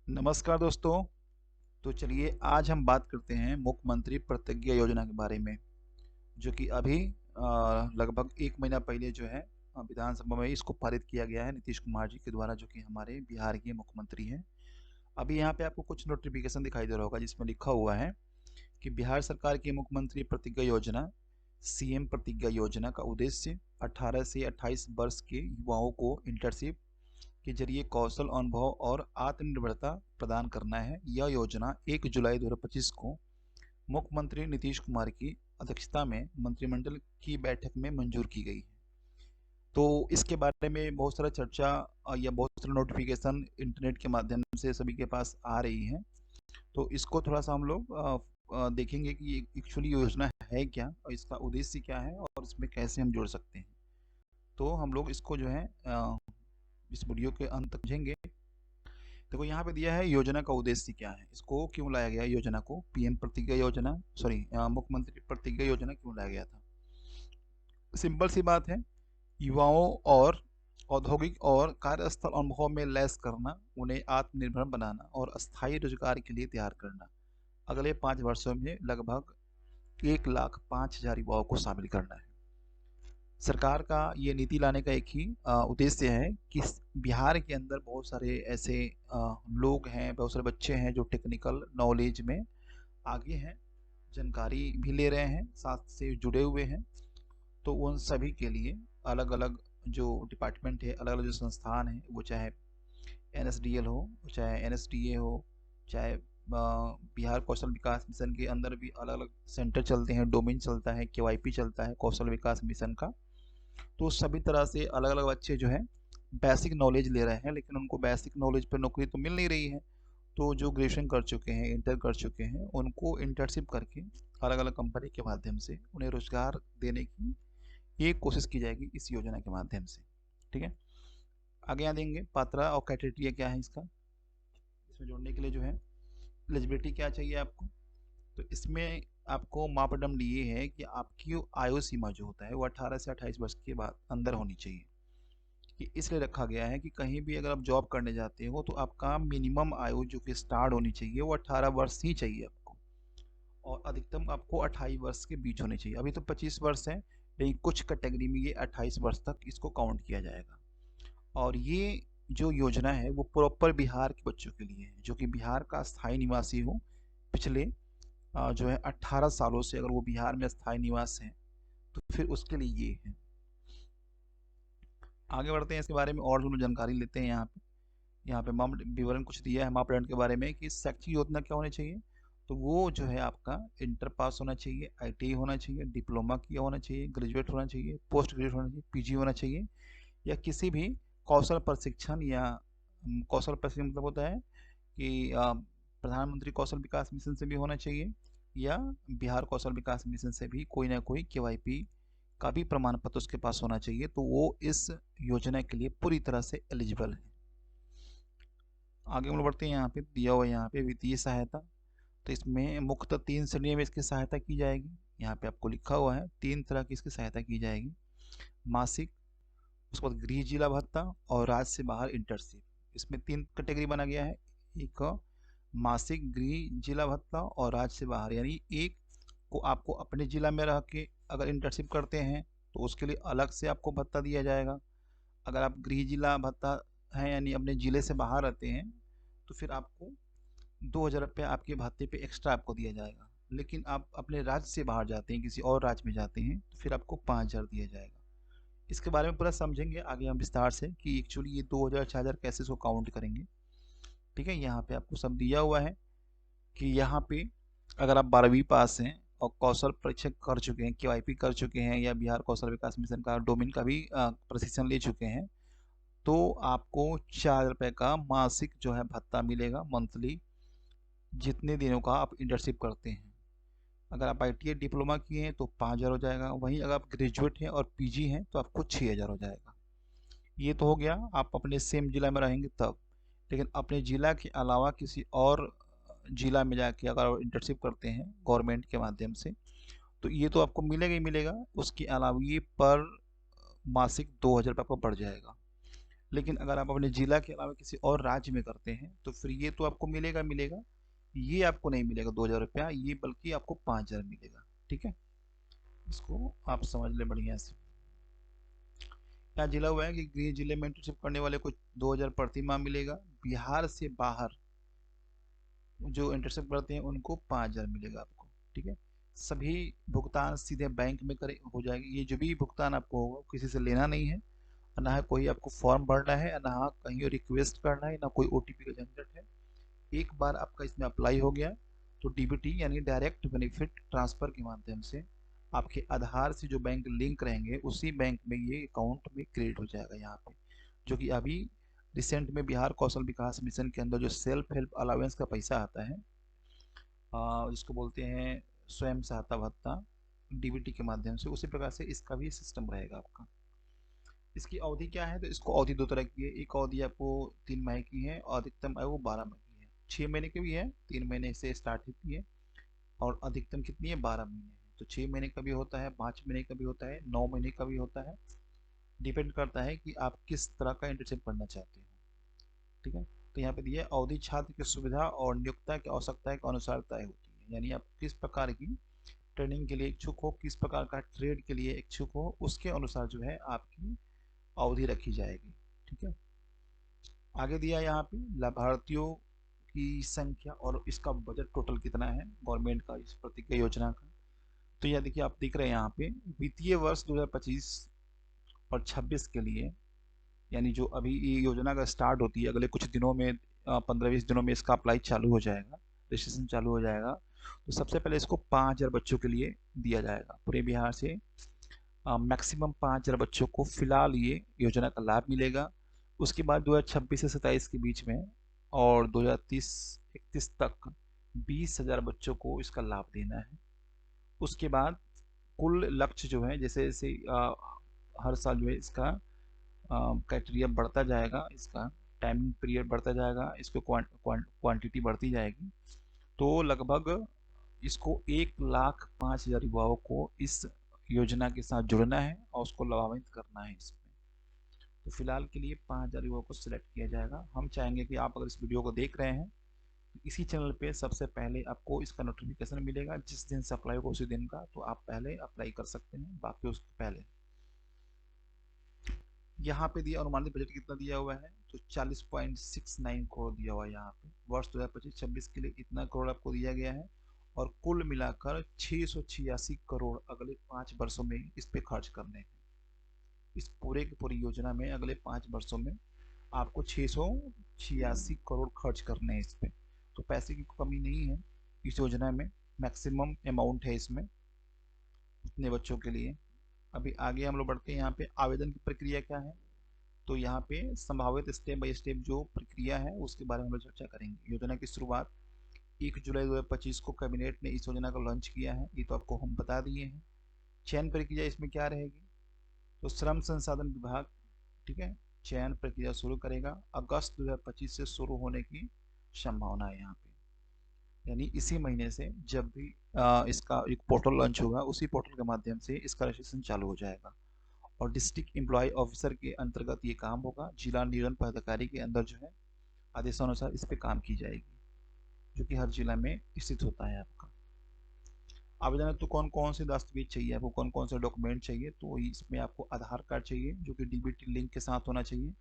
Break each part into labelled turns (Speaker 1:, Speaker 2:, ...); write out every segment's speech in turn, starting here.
Speaker 1: नमस्कार दोस्तों। तो चलिए आज हम बात करते हैं मुख्यमंत्री प्रतिज्ञा योजना के बारे में, जो कि अभी लगभग 1 महीना पहले जो है विधानसभा में इसको पारित किया गया है नीतीश कुमार जी के द्वारा, जो कि हमारे बिहार के मुख्यमंत्री हैं। अभी यहाँ पे आपको कुछ नोटिफिकेशन दिखाई दे रहा होगा जिसमें लिखा हुआ है कि बिहार सरकार की मुख्यमंत्री प्रतिज्ञा योजना सीएम प्रतिज्ञा योजना का उद्देश्य 18 से 28 वर्ष के युवाओं को इंटर्नशिप के जरिए कौशल अनुभव और आत्मनिर्भरता प्रदान करना है। यह योजना 1 जुलाई 2025 को मुख्यमंत्री नीतीश कुमार की अध्यक्षता में मंत्रिमंडल की बैठक में मंजूर की गई है। तो इसके बारे में बहुत सारा चर्चा या बहुत सारा नोटिफिकेशन इंटरनेट के माध्यम से सभी के पास आ रही है। तो इसको थोड़ा सा हम लोग देखेंगे कि एक्चुअली योजना है क्या और इसका उद्देश्य क्या है और इसमें कैसे हम जोड़ सकते हैं। तो हम लोग इसको जो है इस वीडियो के अंत तक समझेंगे। देखो यहाँ पे दिया है योजना का उद्देश्य क्या है, इसको क्यों लाया गया योजना को, पीएम प्रतिज्ञा योजना सॉरी मुख्यमंत्री प्रतिज्ञा योजना क्यों लाया गया था। सिंपल सी बात है, युवाओं और औद्योगिक और कार्यस्थल अनुभव में लैस करना, उन्हें आत्मनिर्भर बनाना और अस्थायी रोजगार के लिए तैयार करना। अगले 5 वर्षों में लगभग 1,05,000 युवाओं को शामिल करना है। सरकार का ये नीति लाने का एक ही उद्देश्य है कि बिहार के अंदर बहुत सारे ऐसे लोग हैं, बहुत सारे बच्चे हैं जो टेक्निकल नॉलेज में आगे हैं, जानकारी भी ले रहे हैं, साथ से जुड़े हुए हैं। तो उन सभी के लिए अलग अलग जो डिपार्टमेंट है, अलग अलग जो संस्थान है, वो चाहे एनएसडीएल हो, चाहे एनएसडीए हो, चाहे बिहार कौशल विकास मिशन के अंदर भी अलग अलग सेंटर चलते हैं, डोमेन चलता है, केवाईपी चलता है कौशल विकास मिशन का। तो सभी तरह से अलग अलग बच्चे जो है बेसिक नॉलेज ले रहे हैं, लेकिन उनको बेसिक नॉलेज पर नौकरी तो मिल नहीं रही है। तो जो ग्रेजुएशन कर चुके हैं, इंटर कर चुके हैं, उनको इंटर्नशिप करके अलग अलग कंपनी के माध्यम से उन्हें रोजगार देने की एक कोशिश की जाएगी इस योजना के माध्यम से। ठीक है, आगे यहाँ देंगे पात्रा और क्राइटेरिया क्या है इसका, इसमें जोड़ने के लिए जो है एलिजिबिलिटी क्या चाहिए आपको। तो इसमें आपको मापदंड ये है कि आपकी आयु सीमा जो होता है वो 18 से 28 वर्ष के बाद अंदर होनी चाहिए। ये इसलिए रखा गया है कि कहीं भी अगर आप जॉब करने जाते हो तो आपका मिनिमम आयु जो कि स्टार्ट होनी चाहिए वो 18 वर्ष ही चाहिए आपको, और अधिकतम आपको 28 वर्ष के बीच होनी चाहिए। अभी तो 25 वर्ष है, लेकिन कुछ कैटेगरी में ये 28 वर्ष तक इसको काउंट किया जाएगा। और ये जो योजना है वो प्रॉपर बिहार के बच्चों के लिए है, जो कि बिहार का स्थायी निवासी हो, पिछले जो है 18 सालों से अगर वो बिहार में स्थायी निवास है तो फिर उसके लिए ये है। आगे बढ़ते हैं, इसके बारे में और जो जानकारी लेते हैं। यहाँ पे विवरण कुछ दिया है मापदंड के बारे में कि शैक्षिक योजना क्या होनी चाहिए। तो वो जो है आपका इंटर पास होना चाहिए, आईटीआई होना चाहिए, डिप्लोमा किया होना चाहिए, ग्रेजुएट होना चाहिए, पोस्ट ग्रेजुएट होना चाहिए, पीजी होना चाहिए, या किसी भी कौशल प्रशिक्षण या कौशल प्रशिक्षण मतलब होता है कि प्रधानमंत्री कौशल विकास मिशन से भी होना चाहिए, या बिहार कौशल विकास मिशन से भी कोई ना कोई केवाईपी का भी प्रमाण पत्र उसके पास होना चाहिए। तो वो इस योजना के लिए पूरी तरह से एलिजिबल है। आगे हम लोग बढ़ते हैं, यहाँ पे दिया हुआ है यहाँ पे वित्तीय सहायता। तो इसमें मुख्यतः 3 श्रेणियों में इसकी सहायता की जाएगी। यहाँ पे आपको लिखा हुआ है 3 तरह की इसकी सहायता की जाएगी, मासिक, उसके बाद गृह जिला भत्ता और राज्य से बाहर इंटर्नशिप। इसमें 3 कैटेगरी बना गया है, एक मासिक गृह जिला भत्ता और राज्य से बाहर, यानी एक को आपको अपने जिला में रह के अगर इंटर्नशिप करते हैं तो उसके लिए अलग से आपको भत्ता दिया जाएगा। अगर आप गृह जिला भत्ता हैं यानी अपने ज़िले से बाहर रहते हैं तो फिर आपको 2,000 रुपये आपके भत्ते पे एक्स्ट्रा आपको दिया जाएगा। लेकिन आप अपने राज्य से बाहर जाते हैं, किसी और राज्य में जाते हैं, तो फिर आपको 5,000 दिया जाएगा। इसके बारे में पूरा समझेंगे आगे हम विस्तार से कि एक्चुअली ये 2,000 4,000 कैसे इसको काउंट करेंगे। ठीक है, यहाँ पे आपको सब दिया हुआ है कि यहाँ पे अगर आप 12वीं पास हैं और कौशल परीक्षा कर चुके हैं, केवाईपी कर चुके हैं, या बिहार कौशल विकास मिशन का डोमेन का भी प्रशिक्षण ले चुके हैं, तो आपको 4,000 रुपये का मासिक जो है भत्ता मिलेगा मंथली, जितने दिनों का आप इंटर्नशिप करते हैं। अगर आप आईटीआई डिप्लोमा किए हैं तो 5,000 हो जाएगा, वहीं अगर आप ग्रेजुएट हैं और पीजी हैं तो आपको 6,000 हो जाएगा। ये तो हो गया आप अपने सेम जिला में रहेंगे तब। लेकिन अपने जिला के अलावा किसी और जिला में जाके अगर इंटर्नशिप करते हैं गवर्नमेंट के माध्यम से, तो ये तो आपको मिलेगा ही मिलेगा, उसके अलावा ये पर मासिक 2,000 रुपये आपको बढ़ जाएगा। लेकिन अगर आप अपने जिला के अलावा किसी और राज्य में करते हैं तो फिर ये तो आपको मिलेगा, ये आपको नहीं मिलेगा 2000 रुपया, ये बल्कि आपको 5000 मिलेगा। ठीक है, इसको आप समझ ले बढ़िया से। क्या जिला हुआ है कि गृह जिले में इंटर्नशिप करने वाले को 2000 प्रति माह मिलेगा, बिहार से बाहर जो इंटर्नशिप करते हैं उनको 5000 मिलेगा आपको। ठीक है, सभी भुगतान सीधे बैंक में करे हो जाएगी। ये जो भी भुगतान आपको होगा किसी से लेना नहीं है, ना कोई आपको फॉर्म भरना है, ना कहीं रिक्वेस्ट करना है, ना कोई ओटीपी का झंझट है। एक बार आपका इसमें अप्लाई हो गया तो डीबीटी यानी डायरेक्ट बेनिफिट ट्रांसफर के माध्यम से आपके आधार से जो बैंक लिंक रहेंगे उसी बैंक में ये अकाउंट में क्रिएट हो जाएगा यहाँ पे। जो कि अभी रिसेंट में बिहार कौशल विकास मिशन के अंदर जो सेल्फ हेल्प अलावेंस का पैसा आता है, जिसको बोलते हैं स्वयं सहायता भत्ता, डीबीटी के माध्यम से, उसी प्रकार से इसका भी सिस्टम रहेगा आपका। इसकी अवधि क्या है, तो इसको अवधि दो तरह की है। एक अवधि आपको 3 माह की है और अधिकतम है वो 12 माह की है। 6 महीने की भी है, 3 महीने से स्टार्ट होती है, और अधिकतम कितनी है, 12 महीने है। तो 6 महीने का भी होता है, 5 महीने का भी होता है, 9 महीने का भी होता है। डिपेंड करता है कि आप किस तरह का इंटर्नशिप करना चाहते हो। ठीक है, तो यहाँ पे दिया अवधि छात्र की सुविधा और नियोक्ता की आवश्यकता के अनुसार तय होती है। यानी आप किस प्रकार की ट्रेनिंग के लिए इच्छुक हो, किस प्रकार का ट्रेड के लिए इच्छुक हो, उसके अनुसार जो है आपकी अवधि रखी जाएगी। ठीक है, आगे दिया यहाँ पे लाभार्थियों की संख्या और इसका बजट टोटल कितना है गवर्नमेंट का इस प्रतिज्ञा योजना का। तो यह देखिए आप देख रहे हैं यहाँ पे वित्तीय वर्ष 2025 और 26 के लिए, यानी जो अभी ये योजना का स्टार्ट होती है अगले कुछ दिनों में, 15-20 दिनों में इसका अप्लाई चालू हो जाएगा, रजिस्ट्रेशन चालू हो जाएगा। तो सबसे पहले इसको 5000 बच्चों के लिए दिया जाएगा पूरे बिहार से। मैक्सिमम 5000 बच्चों को फिलहाल ये योजना का लाभ मिलेगा। उसके बाद 2026 से 27 के बीच में और 2030-31 तक 20,000 बच्चों को इसका लाभ देना है। उसके बाद कुल लक्ष्य जो है जैसे जैसे हर साल जो है इसका क्राइटेरिया बढ़ता जाएगा, इसका टाइमिंग पीरियड बढ़ता जाएगा, इसको क्वांटिटी बढ़ती जाएगी। तो लगभग इसको 1,05,000 युवाओं को इस योजना के साथ जुड़ना है और उसको लाभान्वित करना है इसमें। तो फिलहाल के लिए 5,000 युवाओं को सिलेक्ट किया जाएगा। हम चाहेंगे कि आप अगर इस वीडियो को देख रहे हैं तो इसी चैनल पे सबसे पहले आपको इसका नोटिफिकेशन मिलेगा, जिस दिन से अप्लाई होगा उसी दिन का, तो आप पहले अप्लाई कर सकते हैं बाकी उसके पहले। यहाँ पे दिया अनुमानित बजट कितना दिया हुआ है, तो 40.69 करोड़ दिया हुआ है यहाँ पे। वर्ष 2025-26 के लिए इतना करोड़ आपको दिया गया है और कुल मिलाकर 686 करोड़ अगले 5 वर्षों में इस पे खर्च करने हैं। इस पूरे की पूरी योजना में अगले 5 वर्षों में आपको 686 करोड़ खर्च करने हैं इस पे। तो पैसे की कमी नहीं है इस योजना में, मैक्सिमम अमाउंट है इसमें इतने बच्चों के लिए। अभी आगे हम लोग बढ़ते हैं, यहाँ पे आवेदन की प्रक्रिया क्या है। तो यहाँ पे संभावित स्टेप बाय स्टेप जो प्रक्रिया है उसके बारे में हम लोग चर्चा करेंगे। योजना की शुरुआत 1 जुलाई 2025 को कैबिनेट ने इस योजना को लॉन्च किया है, ये तो आपको हम बता दिए हैं। चयन प्रक्रिया इसमें क्या रहेगी, तो श्रम संसाधन विभाग, ठीक है, चयन प्रक्रिया शुरू करेगा। अगस्त 2025 से शुरू होने की संभावना है यहाँ पे, यानी इसी महीने से जब भी इसका एक पोर्टल लॉन्च होगा उसी पोर्टल के माध्यम से इसका रजिस्ट्रेशन चालू हो जाएगा। और डिस्ट्रिक्ट एम्प्लॉय ऑफिसर के अंतर्गत ये काम होगा, जिला नियोजन पदाधिकारी के अंदर जो है आदेशानुसार इस पे काम की जाएगी, जो कि हर जिला में स्थित होता है आपका। आवेदन में तो कौन कौन से दस्तावेज चाहिए आपको, कौन कौन से डॉक्यूमेंट चाहिए, तो इसमें आपको आधार कार्ड चाहिए जो कि डीबीटी लिंक के साथ होना चाहिए।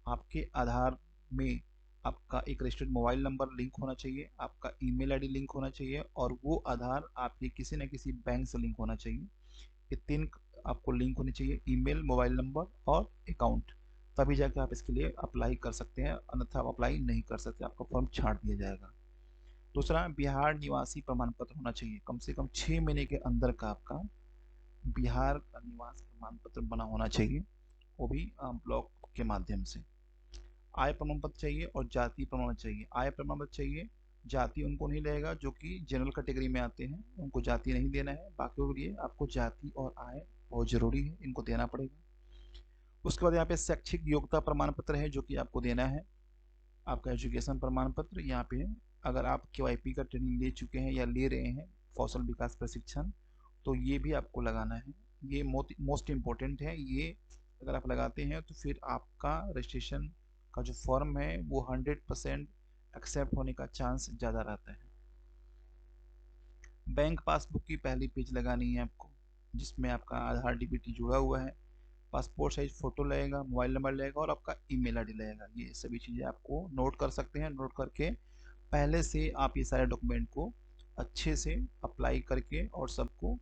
Speaker 1: आपके आधार में आपका एक रजिस्टर्ड मोबाइल नंबर लिंक होना चाहिए, आपका ईमेल आईडी लिंक होना चाहिए, और वो आधार आपके किसी न किसी बैंक से लिंक होना चाहिए। ये 3 आपको लिंक होनी चाहिए, ईमेल, मोबाइल नंबर और अकाउंट, तभी जाके आप इसके लिए अप्लाई कर सकते हैं, अन्यथा आप अप्लाई नहीं कर सकते, आपका फॉर्म छांट दिया जाएगा। दूसरा, बिहार निवासी प्रमाण पत्र होना चाहिए, कम से कम 6 महीने के अंदर का आपका बिहार का निवास प्रमाण पत्र बना होना चाहिए, वो भी ब्लॉक के माध्यम से। आय प्रमाण पत्र चाहिए और जाति प्रमाण चाहिए। आय प्रमाण पत्र चाहिए, जाति उनको नहीं लगेगा जो कि जनरल कैटेगरी में आते हैं, उनको जाति नहीं देना है, बाकी के लिए आपको जाति और आय बहुत जरूरी है, इनको देना पड़ेगा। उसके बाद यहाँ पे शैक्षिक योग्यता प्रमाण पत्र है जो कि आपको देना है, आपका एजुकेशन प्रमाण पत्र यहाँ पे है। अगर आप KYP का ट्रेनिंग ले चुके हैं या ले रहे हैं, कौशल विकास प्रशिक्षण, तो ये भी आपको लगाना है। ये मोस्ट इम्पोर्टेंट है, ये अगर आप लगाते हैं तो फिर आपका रजिस्ट्रेशन का जो फॉर्म है वो 100% एक्सेप्ट होने का चांस ज़्यादा रहता है। बैंक पासबुक की पहली पेज लगानी है आपको, जिसमें आपका आधार डीबीटी जुड़ा हुआ है, पासपोर्ट साइज फोटो लगेगा, मोबाइल नंबर लगेगा और आपका ईमेल आईडी लगेगा। ये सभी चीज़ें आपको नोट कर सकते हैं। नोट करके पहले से आप ये सारे डॉक्यूमेंट को अच्छे से अप्लाई करके और सबको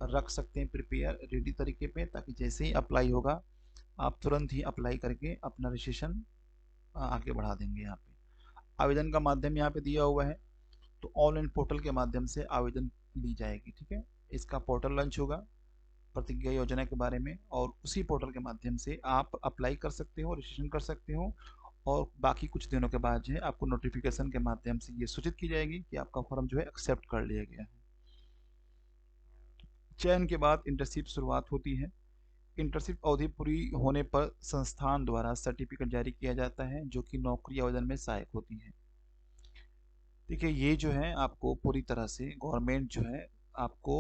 Speaker 1: रख सकते हैं प्रिपेयर रेडी तरीके पे, ताकि जैसे ही अप्लाई होगा आप तुरंत ही अप्लाई करके अपना रजिस्ट्रेशन आगे बढ़ा देंगे। यहाँ पे आवेदन का माध्यम यहाँ पे दिया हुआ है, तो ऑनलाइन पोर्टल के माध्यम से आवेदन ली जाएगी। ठीक है, इसका पोर्टल लॉन्च होगा प्रतिज्ञा योजना के बारे में, और उसी पोर्टल के माध्यम से आप अप्लाई कर सकते हो, रजिस्ट्रेशन कर सकते हो, और बाकी कुछ दिनों के बाद जो है आपको नोटिफिकेशन के माध्यम से ये सूचित की जाएगी कि आपका फॉर्म जो है एक्सेप्ट कर लिया गया है। चयन के बाद इंटर्नशिप शुरुआत होती है। इंटर्नशिप अवधि पूरी होने पर संस्थान द्वारा सर्टिफिकेट जारी किया जाता है, जो कि नौकरी आवेदन में सहायक होती है। देखिए, ये जो है आपको पूरी तरह से गवर्नमेंट जो है आपको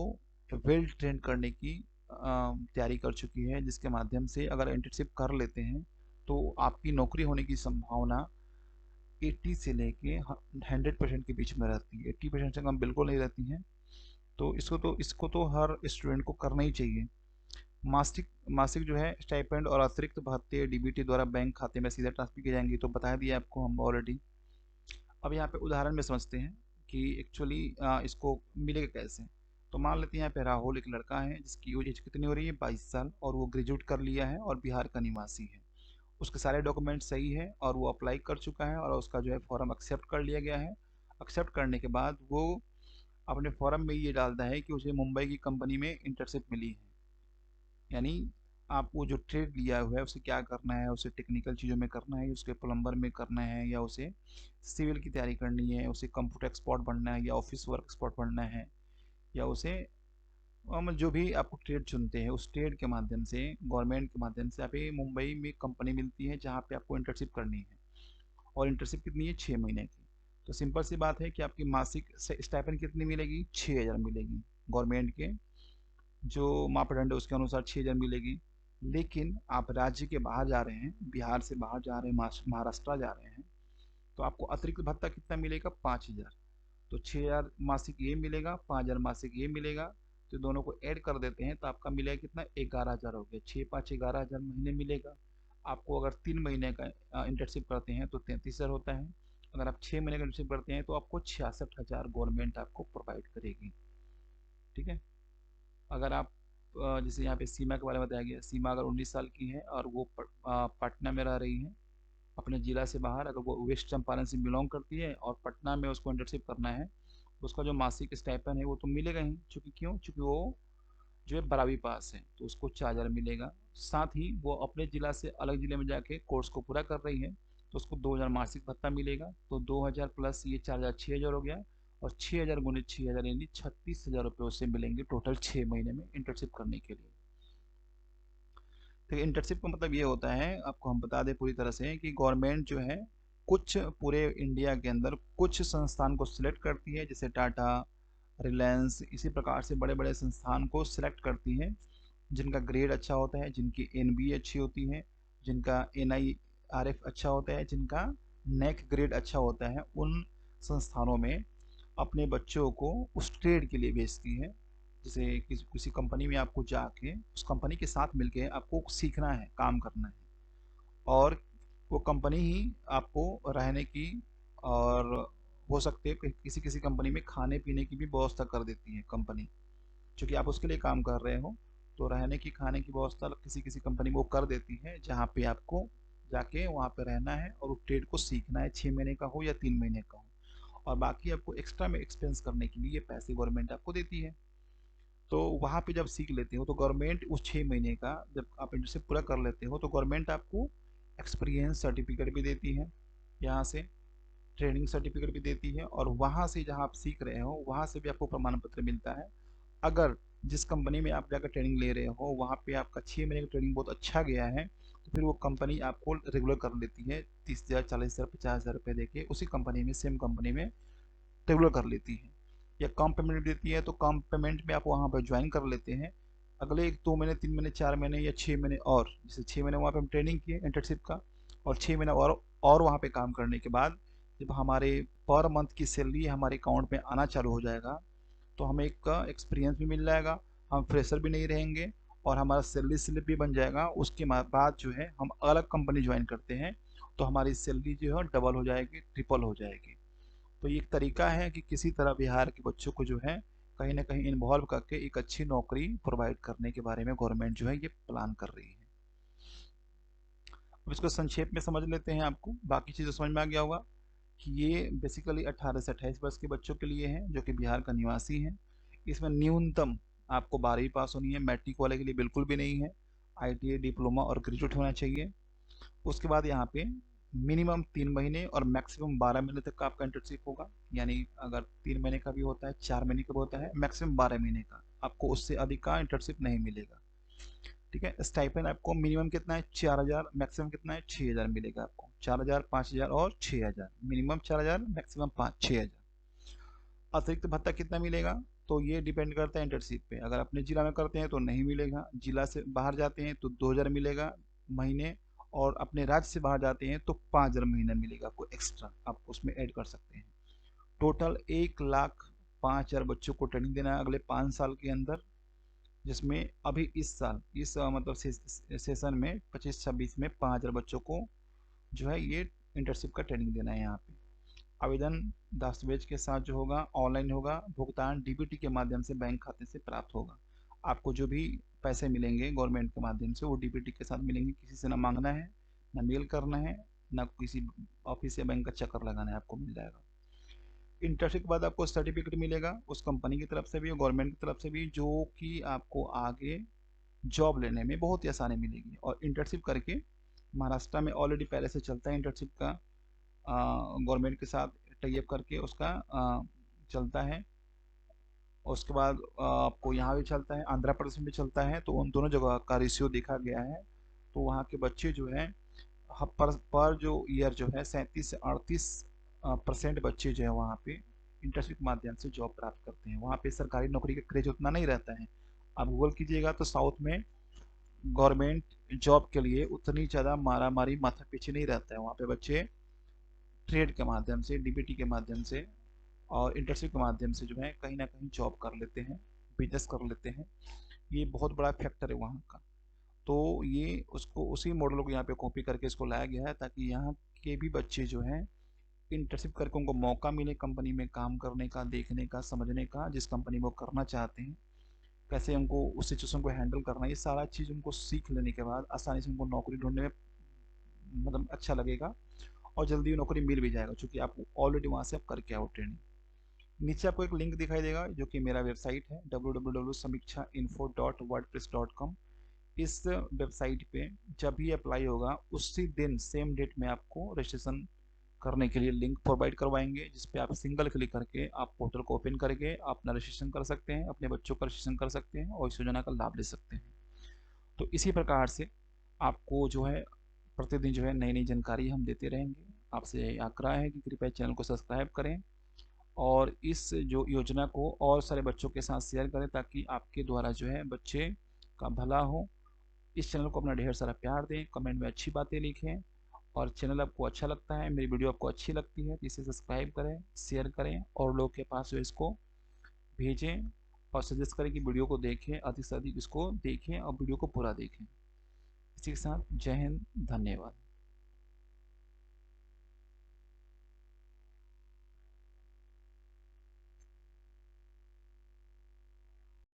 Speaker 1: वेल ट्रेन करने की तैयारी कर चुकी है, जिसके माध्यम से अगर इंटर्नशिप कर लेते हैं तो आपकी नौकरी होने की संभावना 80 से लेके 100% के बीच में रहती है। 80% से कम बिल्कुल नहीं रहती है। तो इसको तो हर स्टूडेंट को करना ही चाहिए। मासिक मासिक जो है स्टाइपेंड और अतिरिक्त भत्ते डीबीटी द्वारा बैंक खाते में सीधे ट्रांसफर की जाएंगी, तो बता दिया आपको हम ऑलरेडी। अब यहाँ पे उदाहरण में समझते हैं कि एक्चुअली इसको मिलेगा कैसे। तो मान लेते हैं यहाँ पे राहुल एक लड़का है जिसकी एज कितनी हो रही है, 22 साल, और वो ग्रेजुएट कर लिया है और बिहार का निवासी है। उसके सारे डॉक्यूमेंट सही है और वो अप्लाई कर चुका है और उसका जो है फॉर्म एक्सेप्ट कर लिया गया है। एक्सेप्ट करने के बाद वो अपने फॉर्म में ये डालता है कि उसे मुंबई की कंपनी में इंटर्नशिप मिली है। यानी आप वो जो ट्रेड लिया हुआ है उसे क्या करना है, उसे टेक्निकल चीज़ों में करना है, उसके प्लम्बर में करना है, या उसे सिविल की तैयारी करनी है, उसे कंप्यूटर एक्सपर्ट बनना है, या ऑफिस वर्क एक्सपर्ट बनना है, या उसे जो भी आपको ट्रेड चुनते हैं उस ट्रेड के माध्यम से गवर्नमेंट के माध्यम से आप मुंबई में कंपनी मिलती है जहाँ पे आपको इंटर्नशिप करनी है। और इंटर्नशिप कितनी है, 6 महीने की। तो सिंपल सी बात है कि आपकी मासिक स्टाइपेंड कितनी मिलेगी, 6,000 मिलेगी। गवर्नमेंट के जो मापदंड है उसके अनुसार 6,000 मिलेगी। लेकिन आप राज्य के बाहर जा रहे हैं, बिहार से बाहर जा रहे हैं, महाराष्ट्र जा रहे हैं, तो आपको अतिरिक्त भत्ता कितना मिलेगा, 5,000। तो 6,000 मासिक ये मिलेगा, 5,000 मासिक ये मिलेगा, तो दोनों को ऐड कर देते हैं तो आपका मिलेगा कितना, 11,000 हो गया। 6 5 11,000 महीने मिलेगा। आपको अगर 3 महीने का इंटर्नशिप करते हैं तो 33,000 होता है। अगर आप 6 महीने का इंटर्नशिप करते हैं तो आपको 66,000 गवर्नमेंट आपको प्रोवाइड करेगी। ठीक है। अगर आप जैसे यहाँ पे सीमा के बारे में बताया गया, सीमा अगर 19 साल की है और वो पटना में रह रही है, अपने ज़िला से बाहर, अगर वो वेस्ट चंपारण से बिलोंग करती है और पटना में उसको इंटर्नशिप करना है, तो उसका जो मासिक स्टाइपेंड है वो तो मिलेगा ही। चूँकि वो जो है 12वीं पास है तो उसको 4,000 मिलेगा। साथ ही वो अपने ज़िला से अलग ज़िले में जाके कोर्स को पूरा कर रही है तो उसको 2,000 मासिक भत्ता मिलेगा। तो 2,000 प्लस ये 4,000, 6,000 हो गया, और 6,000 गुने 6,000 यानी 36,000 रुपये उससे मिलेंगे टोटल 6 महीने में इंटर्नशिप करने के लिए। तो इंटर्नशिप का मतलब ये होता है, आपको हम बता दें पूरी तरह से, कि गवर्नमेंट जो है कुछ पूरे इंडिया के अंदर कुछ संस्थान को सिलेक्ट करती है, जैसे टाटा, रिलायंस, इसी प्रकार से बड़े बड़े संस्थान को सिलेक्ट करती है जिनका ग्रेड अच्छा होता है, जिनकी एनबी अच्छी होती है, जिनका एनआईआरएफ अच्छा होता है, जिनका नेक ग्रेड अच्छा होता है। उन संस्थानों में अपने बच्चों को उस ट्रेड के लिए भेजती है। जैसे किसी कंपनी में आपको जाके उस कंपनी के साथ मिलके आपको सीखना है, काम करना है, और वो कंपनी ही आपको रहने की, और हो सकते है किसी किसी कंपनी में खाने पीने की भी व्यवस्था कर देती है कंपनी, क्योंकि आप उसके लिए काम कर रहे हो। तो रहने की, खाने की व्यवस्था किसी किसी कंपनी वो कर देती है, जहाँ पे आपको जाके वहाँ पे रहना है और उस ट्रेड को सीखना है, 6 महीने का हो या 3 महीने का हो। और बाकी आपको एक्स्ट्रा में एक्सपेंस करने के लिए पैसे गवर्नमेंट आपको देती है। तो वहाँ पे जब सीख लेते हो तो गवर्नमेंट उस 6 महीने का जब आप इंटर्नशिप पूरा कर लेते हो तो गवर्नमेंट आपको एक्सपीरियंस सर्टिफिकेट भी देती है, यहाँ से ट्रेनिंग सर्टिफिकेट भी देती है, और वहाँ से जहाँ आप सीख रहे हो वहाँ से भी आपको प्रमाण पत्र मिलता है। अगर जिस कंपनी में आप जाकर ट्रेनिंग ले रहे हो वहाँ पे आपका 6 महीने का ट्रेनिंग बहुत अच्छा गया है, तो फिर वो कंपनी आपको रेगुलर कर लेती है, 30,000, 40,000, 50,000 रुपये दे के उसी कंपनी में, सेम कंपनी में रेगुलर कर लेती है। या कम पेमेंट देती है तो कम पेमेंट में आप वहाँ पर ज्वाइन कर लेते हैं। अगले 2 महीने 3 महीने 4 महीने या 6 महीने, और जैसे 6 महीने वहाँ पे हम ट्रेनिंग किए इंटर्नशिप का, और 6 महीने और वहाँ पे काम करने के बाद जब हमारे पर मंथ की सैलरी हमारे अकाउंट में आना चालू हो जाएगा तो हमें एक एक्सपीरियंस भी मिल जाएगा, हम फ्रेशर भी नहीं रहेंगे, और हमारा सैलरी स्लिप भी बन जाएगा। उसके बाद जो है हम अलग कंपनी ज्वाइन करते हैं तो हमारी सैलरी जो है डबल हो जाएगी, ट्रिपल हो जाएगी। तो ये एक तरीका है कि किसी तरह बिहार के बच्चों को जो है कहीं ना कहीं इन्वॉल्व करके एक अच्छी नौकरी प्रोवाइड करने के बारे में गवर्नमेंट जो है ये प्लान कर रही है। अब इसको संक्षेप में समझ लेते हैं, आपको बाकी चीज़ें समझ में आ गया होगा कि ये बेसिकली 18 से 28 वर्ष के बच्चों के लिए है जो कि बिहार का निवासी है। इसमें न्यूनतम आपको 12वीं पास होनी है, मैट्रिक वाले के लिए बिल्कुल भी नहीं है, ITI डिप्लोमा और ग्रेजुएट होना चाहिए। उसके बाद यहाँ पे मिनिमम 3 महीने और मैक्सिमम 12 महीने तक का आपका इंटर्नशिप होगा, यानी अगर 3 महीने का भी होता है, 4 महीने का भी होता है, मैक्सिमम 12 महीने का, आपको उससे अधिक का इंटर्नशिप नहीं मिलेगा। ठीक है, स्टाइपेंड आपको मिनिमम कितना है 4,000, मैक्सिमम कितना है 6,000 मिलेगा आपको, 4,000, 5,000 और 6,000, मिनिमम 4,000, मैक्सिमम 6,000। अतिरिक्त भत्ता कितना मिलेगा तो ये डिपेंड करता है इंटर्नशिप पे, अगर अपने जिला में करते हैं तो नहीं मिलेगा, जिला से बाहर जाते हैं तो 2,000 मिलेगा महीने, और अपने राज्य से बाहर जाते हैं तो 5,000 महीना मिलेगा आपको एक्स्ट्रा, आप उसमें ऐड कर सकते हैं। टोटल 1,05,000 बच्चों को ट्रेनिंग देना है अगले 5 साल के अंदर, जिसमें अभी इस साल मतलब सेशन में 25-26 में 5,000 बच्चों को जो है ये इंटर्नशिप का ट्रेनिंग देना है यहाँ पे। आवेदन दस्तावेज के साथ जो होगा ऑनलाइन होगा, भुगतान DBT के माध्यम से बैंक खाते से प्राप्त होगा। आपको जो भी पैसे मिलेंगे गवर्नमेंट के माध्यम से वो DBT के साथ मिलेंगे, किसी से ना मांगना है, ना मेल करना है, ना किसी ऑफिस या बैंक का चक्कर लगाना है, आपको मिल जाएगा। इंटर्नशिप के बाद आपको सर्टिफिकेट मिलेगा उस कंपनी की तरफ से भी और गवर्नमेंट की तरफ से भी, जो कि आपको आगे जॉब लेने में बहुत ही आसानी मिलेगी। और इंटर्नशिप करके महाराष्ट्र में ऑलरेडी पहले से चलता है इंटर्नशिप का, गवर्नमेंट के साथ टाई अप करके उसका चलता है। उसके बाद आपको यहाँ भी चलता है, आंध्र प्रदेश में भी चलता है, तो उन दोनों जगह का रेशियो देखा गया है। तो वहाँ के बच्चे जो हैं पर जो ईयर जो है 37 से 38% बच्चे जो है वहाँ पे इंटर्नशिप के माध्यम से जॉब प्राप्त करते हैं। वहाँ पे सरकारी नौकरी का क्रेज उतना नहीं रहता है, आप गूगल कीजिएगा तो साउथ में गवर्नमेंट जॉब के लिए उतनी ज़्यादा मारा मारी माथा पीछे नहीं रहता है। वहाँ पे बच्चे ट्रेड के माध्यम से, DBT के माध्यम से और इंटर्नशिप के माध्यम से जो है कहीं ना कहीं जॉब कर लेते हैं, बिजनेस कर लेते हैं। ये बहुत बड़ा फैक्टर है वहाँ का। तो ये उसको उसी मॉडल को यहाँ पे कॉपी करके इसको लाया गया है ताकि यहाँ के भी बच्चे जो हैं इंटर्नशिप करके उनको मौका मिले कंपनी में काम करने का, देखने का, समझने का, जिस कंपनी में वो करना चाहते हैं कैसे उनको उस सिचुएशन को हैंडल करना है, ये सारा चीज़ उनको सीख लेने के बाद आसानी से उनको नौकरी ढूंढने में मतलब अच्छा लगेगा और जल्दी नौकरी मिल भी जाएगा, क्योंकि आप ऑलरेडी वहाँ से आप करके आओ ट्रेनिंग। नीचे आपको एक लिंक दिखाई देगा जो कि मेरा वेबसाइट है www.samikshainfo.wordpress.com। इस वेबसाइट पे जब भी अप्लाई होगा उसी दिन सेम डेट में आपको रजिस्ट्रेशन करने के लिए लिंक प्रोवाइड करवाएंगे, जिस पे आप सिंगल क्लिक करके आप पोर्टल को ओपन करके अपना रजिस्ट्रेशन कर सकते हैं, अपने बच्चों का रजिस्ट्रेशन कर सकते हैं और इस योजना का लाभ ले सकते हैं। तो इसी प्रकार से आपको जो है प्रतिदिन जो है नई नई जानकारी हम देते रहेंगे। आपसे आग्रह है कि कृपया चैनल को सब्सक्राइब करें और इस जो योजना को और सारे बच्चों के साथ शेयर करें ताकि आपके द्वारा जो है बच्चे का भला हो। इस चैनल को अपना ढेर सारा प्यार दें, कमेंट में अच्छी बातें लिखें, और चैनल आपको अच्छा लगता है, मेरी वीडियो आपको अच्छी लगती है तो इसे सब्सक्राइब करें, शेयर करें और लोगों के पास जो इसको भेजें और सजेस्ट करें कि वीडियो को देखें, अधिक से अधिक इसको देखें और वीडियो को पूरा देखें। इसी के साथ जय हिंद, धन्यवाद।